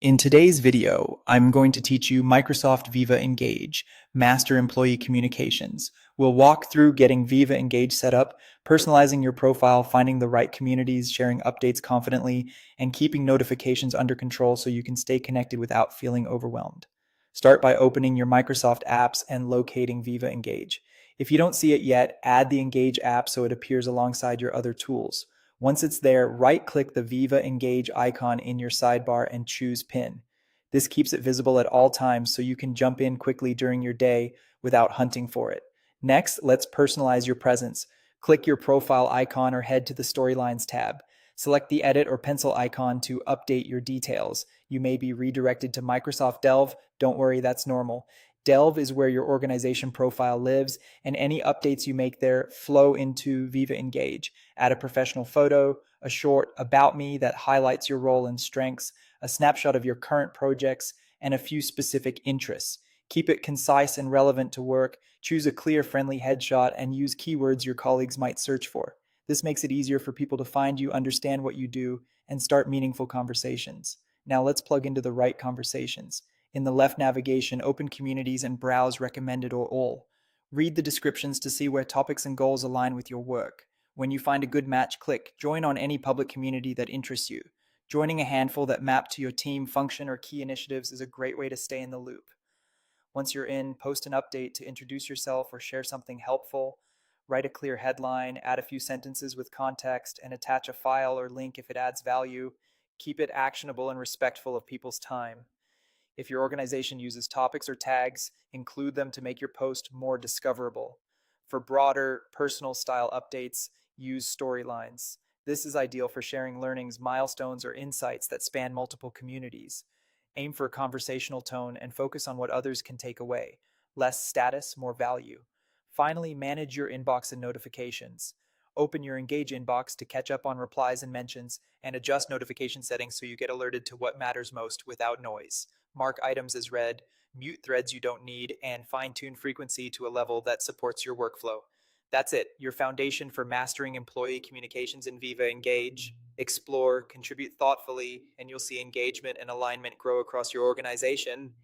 In today's video, I'm going to teach you Microsft Viva Engage, Master Employee Communications. We'll walk through getting Viva Engage set up, personalizing your profile, finding the right communities, sharing updates confidently, and keeping notifications under control so you can stay connected without feeling overwhelmed. Start by opening your Microsoft apps and locating Viva Engage. If you don't see it yet, add the Engage app so it appears alongside your other tools. Once it's there, right-click the Viva Engage icon in your sidebar and choose Pin. This keeps it visible at all times so you can jump in quickly during your day without hunting for it. Next, let's personalize your presence. Click your profile icon or head to the Storylines tab. Select the edit or pencil icon to update your details. You may be redirected to Microsoft Delve. Don't worry, that's normal. Delve is where your organization profile lives, and any updates you make there flow into Viva Engage. Add a professional photo, a short about me that highlights your role and strengths, a snapshot of your current projects, and a few specific interests. Keep it concise and relevant to work. Choose a clear, friendly headshot and use keywords your colleagues might search for. This makes it easier for people to find you, understand what you do, and start meaningful conversations. Now let's plug into the right conversations. In the left navigation, open communities and browse recommended or all. Read the descriptions to see where topics and goals align with your work. When you find a good match, click join on any public community that interests you. Joining a handful that map to your team, function, or key initiatives is a great way to stay in the loop. Once you're in, post an update to introduce yourself or share something helpful. Write a clear headline, add a few sentences with context, and attach a file or link if it adds value. Keep it actionable and respectful of people's time. If your organization uses topics or tags, include them to make your post more discoverable. For broader, personal style updates, use storylines. This is ideal for sharing learnings, milestones, or insights that span multiple communities. Aim for a conversational tone and focus on what others can take away. Less status, more value. Finally, manage your inbox and notifications. Open your Engage inbox to catch up on replies and mentions, and adjust notification settings so you get alerted to what matters most without noise. Mark items as read, mute threads you don't need, and fine-tune frequency to a level that supports your workflow. That's it, your foundation for mastering employee communications in Viva Engage. Explore, contribute thoughtfully, and you'll see engagement and alignment grow across your organization.